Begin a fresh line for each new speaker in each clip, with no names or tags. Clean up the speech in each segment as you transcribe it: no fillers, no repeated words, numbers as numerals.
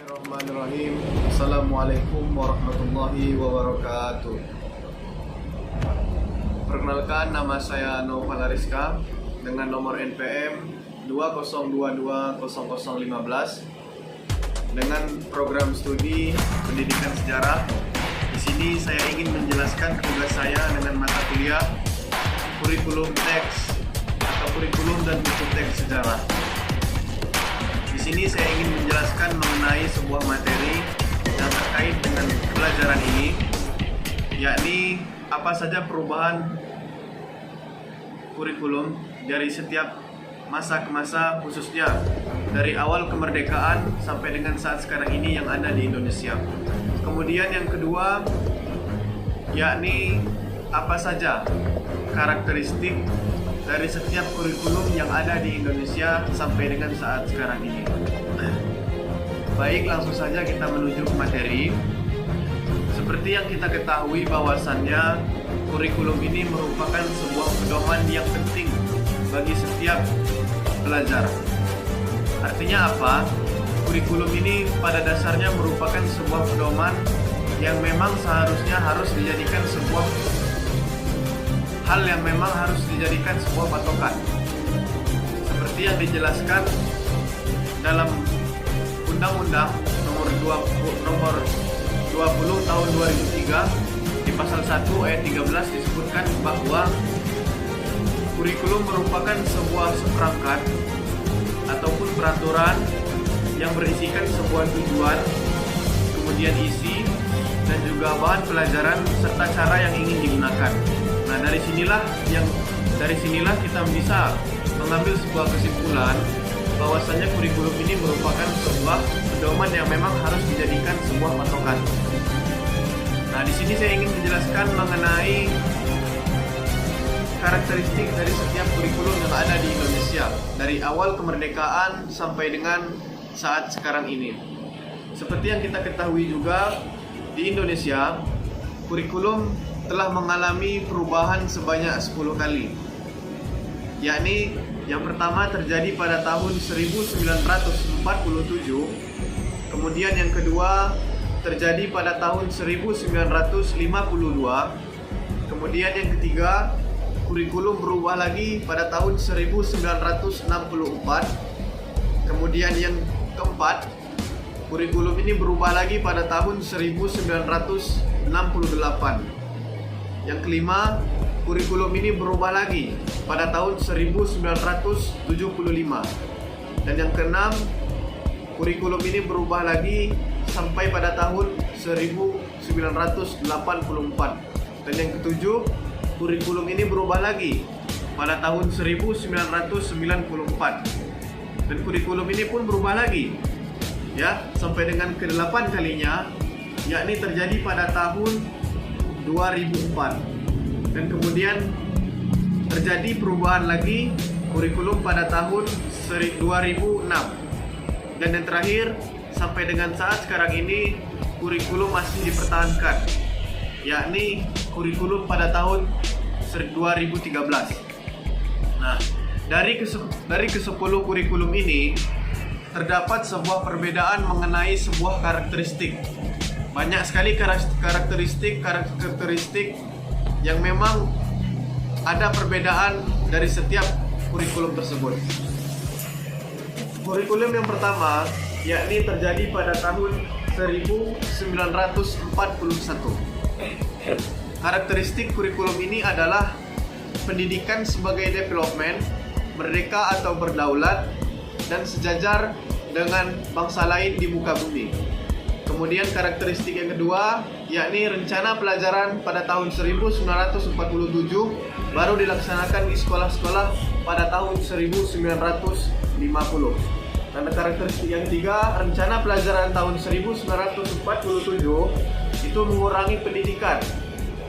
Bismillahirrahmanirrahim. Assalamualaikum warahmatullahi wabarakatuh. Perkenalkan, nama saya Noval Ariska dengan nomor NPM 20220015 dengan program studi pendidikan sejarah. Di sini saya ingin menjelaskan tugas saya dengan mata kuliah kurikulum teks atau kurikulum dan buku teks sejarah. Di sini saya ingin menjelaskan mengenai sebuah materi yang terkait dengan pelajaran ini, yakni apa saja perubahan kurikulum dari setiap masa ke masa, khususnya dari awal kemerdekaan sampai dengan saat sekarang ini yang ada di Indonesia. Kemudian yang kedua, yakni apa saja karakteristik dari setiap kurikulum yang ada di Indonesia sampai dengan saat sekarang ini. Baik, langsung saja kita menuju ke materi. Seperti yang kita ketahui bahwasannya kurikulum ini merupakan sebuah pedoman yang penting bagi setiap pelajar. Artinya apa? Kurikulum ini pada dasarnya merupakan sebuah pedoman yang memang seharusnya harus dijadikan sebuah hal yang memang harus dijadikan sebuah patokan, seperti yang dijelaskan dalam Undang-Undang nomor 20 tahun 2003 di pasal 1 ayat 13 disebutkan bahwa kurikulum merupakan sebuah seperangkat ataupun peraturan yang berisikan sebuah tujuan, kemudian isi, dan juga bahan pelajaran serta cara yang ingin digunakan. Nah, dari sinilah kita bisa mengambil sebuah kesimpulan bahwasanya kurikulum ini merupakan sebuah pedoman yang memang harus dijadikan sebuah patokan. Nah, di sini saya ingin menjelaskan mengenai karakteristik dari setiap kurikulum yang ada di Indonesia dari awal kemerdekaan sampai dengan saat sekarang ini. Seperti yang kita ketahui juga, di Indonesia kurikulum telah mengalami perubahan sebanyak 10 kali. Yakni yang pertama terjadi pada tahun 1947, kemudian yang kedua terjadi pada tahun 1952, kemudian yang ketiga kurikulum berubah lagi pada tahun 1964, kemudian yang keempat kurikulum ini berubah lagi pada tahun 1968. Yang kelima, kurikulum ini berubah lagi pada tahun 1975. Dan yang keenam, kurikulum ini berubah lagi sampai pada tahun 1984. Dan yang ketujuh, kurikulum ini berubah lagi pada tahun 1994. Dan kurikulum ini pun berubah lagi ya sampai dengan ke-8 kalinya, yakni terjadi pada tahun 2004. Dan kemudian terjadi perubahan lagi kurikulum pada tahun 2006. Dan yang terakhir sampai dengan saat sekarang ini kurikulum masih dipertahankan, yakni kurikulum pada tahun 2013. Nah, dari ke-10 kurikulum ini terdapat sebuah perbedaan mengenai sebuah karakteristik. Banyak sekali karakteristik yang memang ada perbedaan dari setiap kurikulum tersebut. Kurikulum yang pertama yakni terjadi pada tahun 1941. Karakteristik kurikulum ini adalah pendidikan sebagai development, merdeka atau berdaulat, dan sejajar dengan bangsa lain di muka bumi. Kemudian karakteristik yang kedua yakni rencana pelajaran pada tahun 1947 baru dilaksanakan di sekolah-sekolah pada tahun 1950. Dan karakteristik yang ketiga, rencana pelajaran tahun 1947 itu mengurangi pendidikan,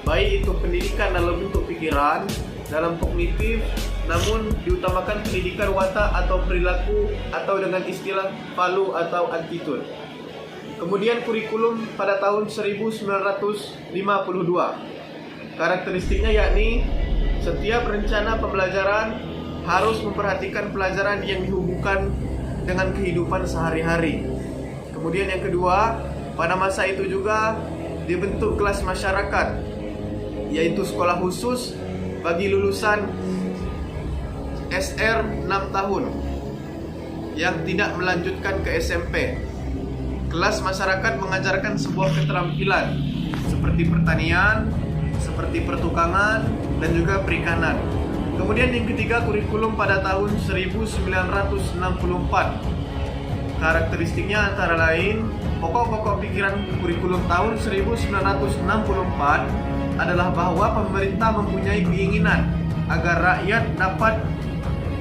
baik itu pendidikan dalam bentuk pikiran, dalam kognitif, namun diutamakan pendidikan watak atau perilaku atau dengan istilah value atau attitude. Kemudian kurikulum pada tahun 1952. Karakteristiknya yakni setiap rencana pembelajaran harus memperhatikan pelajaran yang dihubungkan dengan kehidupan sehari-hari. Kemudian yang kedua, pada masa itu juga dibentuk kelas masyarakat, yaitu sekolah khusus bagi lulusan SR 6 tahun yang tidak melanjutkan ke SMP. Kelas masyarakat mengajarkan sebuah keterampilan seperti pertanian, seperti pertukangan, dan juga perikanan. Kemudian yang ketiga, kurikulum pada tahun 1964. Karakteristiknya antara lain, pokok-pokok pikiran kurikulum tahun 1964 adalah bahwa pemerintah mempunyai keinginan agar rakyat dapat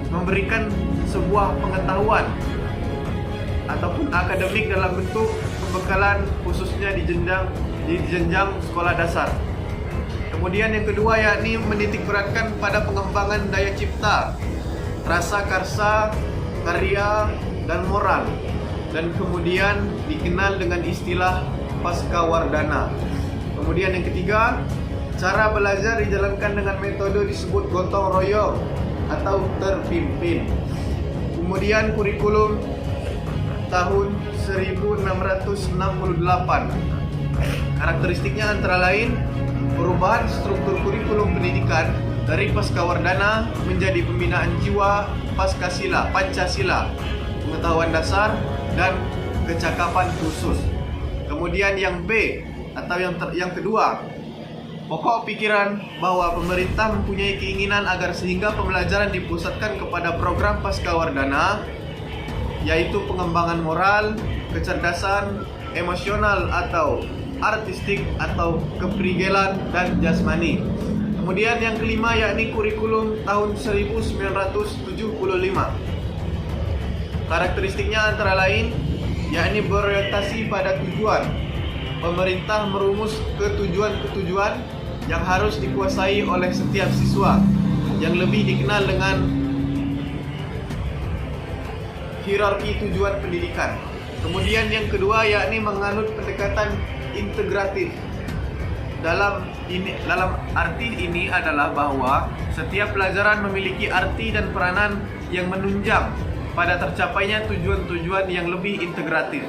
memberikan sebuah pengetahuan ataupun akademik dalam bentuk pembekalan khususnya di jenjang sekolah dasar. Kemudian yang kedua yakni menitikberatkan pada pengembangan daya cipta, rasa karsa, karya, dan moral, dan kemudian dikenal dengan istilah Pascawardana. Kemudian yang ketiga, cara belajar dijalankan dengan metode disebut gotong royong atau terpimpin. Kemudian kurikulum tahun 1668. Karakteristiknya antara lain perubahan struktur kurikulum pendidikan dari Pascawardana menjadi pembinaan jiwa Pancasila, pengetahuan dasar, dan kecakapan khusus. Kemudian yang B atau yang kedua, pokok pikiran bahwa pemerintah mempunyai keinginan agar sehingga pembelajaran dipusatkan kepada program Pascawardana, yaitu pengembangan moral, kecerdasan, emosional atau artistik atau keprigelan dan jasmani. Kemudian yang kelima yakni kurikulum tahun 1975. Karakteristiknya antara lain yakni berorientasi pada tujuan. Pemerintah merumus ketujuan-ketujuan yang harus dikuasai oleh setiap siswa, yang lebih dikenal dengan hierarki tujuan pendidikan. Kemudian yang kedua yakni menganut pendekatan integratif. Dalam arti ini adalah bahwa setiap pelajaran memiliki arti dan peranan yang menunjang pada tercapainya tujuan-tujuan yang lebih integratif.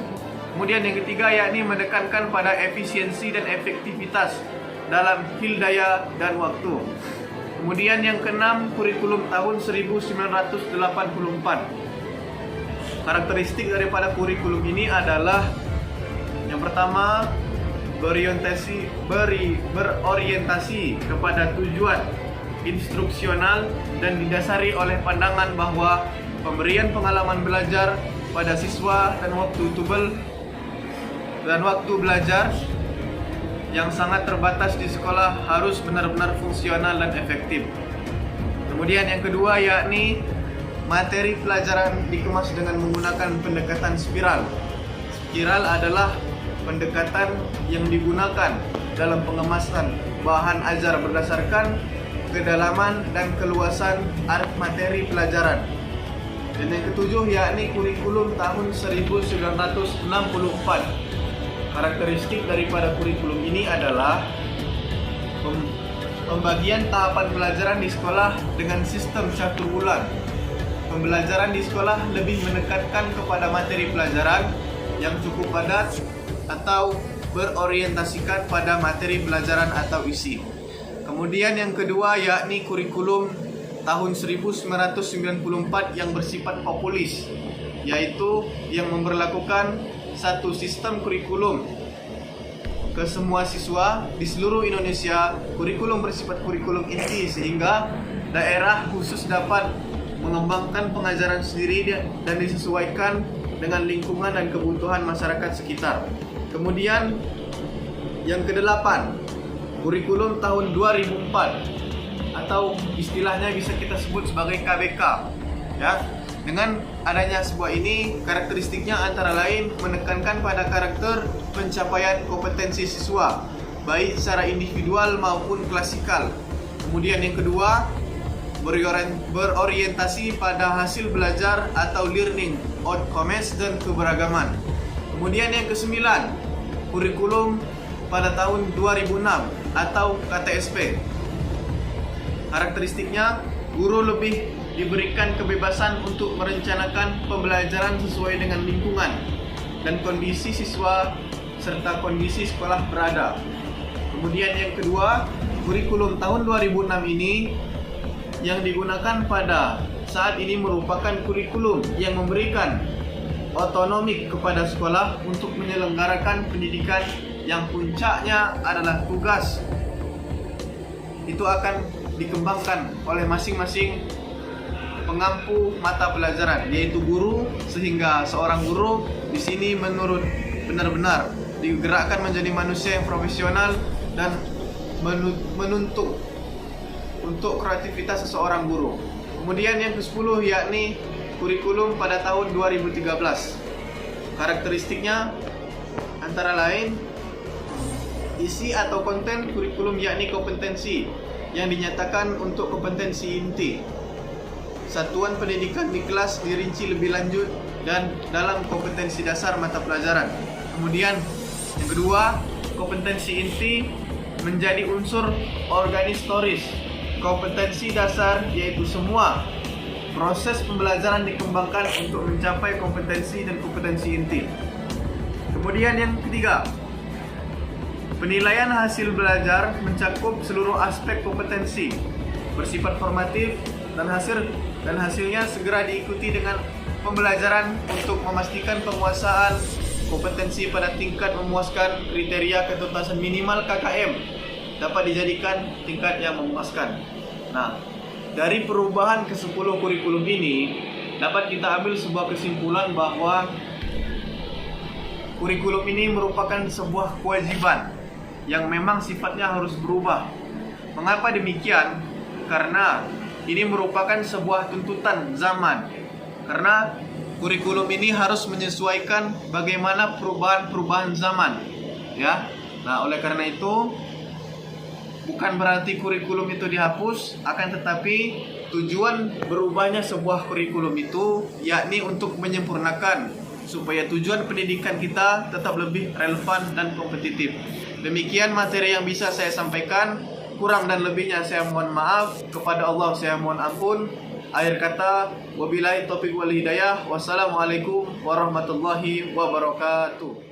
Kemudian yang ketiga yakni menekankan pada efisiensi dan efektivitas dalam daya dan waktu. Kemudian yang keenam, kurikulum tahun 1984. Karakteristik daripada kurikulum ini adalah yang pertama, berorientasi kepada tujuan instruksional dan didasari oleh pandangan bahwa pemberian pengalaman belajar pada siswa dan waktu belajar yang sangat terbatas di sekolah harus benar-benar fungsional dan efektif. Kemudian yang kedua yakni materi pelajaran dikemas dengan menggunakan pendekatan spiral. Spiral adalah pendekatan yang digunakan dalam pengemasan bahan ajar berdasarkan kedalaman dan keluasan materi pelajaran. Dan yang ketujuh yakni kurikulum tahun 1964. Karakteristik daripada kurikulum ini adalah pembagian tahapan pelajaran di sekolah dengan sistem catur bulan. Pembelajaran di sekolah lebih menekankan kepada materi pelajaran yang cukup padat atau berorientasikan pada materi pelajaran atau isi. Kemudian yang kedua yakni kurikulum tahun 1994 yang bersifat populis, yaitu yang memberlakukan satu sistem kurikulum ke semua siswa di seluruh Indonesia. Kurikulum bersifat kurikulum inti sehingga daerah khusus dapat mengembangkan pengajaran sendiri dan disesuaikan dengan lingkungan dan kebutuhan masyarakat sekitar. Kemudian yang kedelapan, kurikulum tahun 2004 atau istilahnya bisa kita sebut sebagai KBK. Ya, dengan adanya sebuah ini, karakteristiknya antara lain menekankan pada karakter pencapaian kompetensi siswa, baik secara individual maupun klasikal. Kemudian yang kedua, berorientasi pada hasil belajar atau learning outcomes dan keberagaman. Kemudian yang kesembilan, kurikulum pada tahun 2006 atau KTSP. Karakteristiknya, guru lebih diberikan kebebasan untuk merencanakan pembelajaran sesuai dengan lingkungan dan kondisi siswa serta kondisi sekolah berada. Kemudian yang kedua, kurikulum tahun 2006 ini yang digunakan pada saat ini merupakan kurikulum yang memberikan otonomi kepada sekolah untuk menyelenggarakan pendidikan yang puncaknya adalah tugas. Itu akan dikembangkan oleh masing-masing pengampu mata pelajaran, yaitu guru, sehingga seorang guru di sini menurut benar-benar digerakkan menjadi manusia yang profesional dan menuntut untuk kreativitas seseorang guru. Kemudian yang ke-10 yakni kurikulum pada tahun 2013. Karakteristiknya antara lain isi atau konten kurikulum yakni kompetensi yang dinyatakan untuk kompetensi inti. Satuan pendidikan di kelas dirinci lebih lanjut dan dalam kompetensi dasar mata pelajaran. Kemudian yang kedua, kompetensi inti menjadi unsur organisatoris. Kompetensi dasar yaitu semua proses pembelajaran dikembangkan untuk mencapai kompetensi dan kompetensi inti. Kemudian yang ketiga, penilaian hasil belajar mencakup seluruh aspek kompetensi, bersifat formatif dan hasilnya segera diikuti dengan pembelajaran untuk memastikan penguasaan kompetensi pada tingkat memuaskan kriteria ketuntasan minimal KKM dapat dijadikan tingkat yang memuaskan. Nah, dari perubahan ke-10 kurikulum ini dapat kita ambil sebuah kesimpulan bahwa kurikulum ini merupakan sebuah kewajiban yang memang sifatnya harus berubah. Mengapa demikian? Karena ini merupakan sebuah tuntutan zaman. Karena kurikulum ini harus menyesuaikan bagaimana perubahan-perubahan zaman, ya. Nah, oleh karena itu bukan berarti kurikulum itu dihapus, akan tetapi tujuan berubahnya sebuah kurikulum itu yakni untuk menyempurnakan supaya tujuan pendidikan kita tetap lebih relevan dan kompetitif. Demikian materi yang bisa saya sampaikan. Kurang dan lebihnya saya mohon maaf. Kepada Allah saya mohon ampun. Akhir kata, wabillahi taufiq wal hidayah. Wassalamualaikum warahmatullahi wabarakatuh.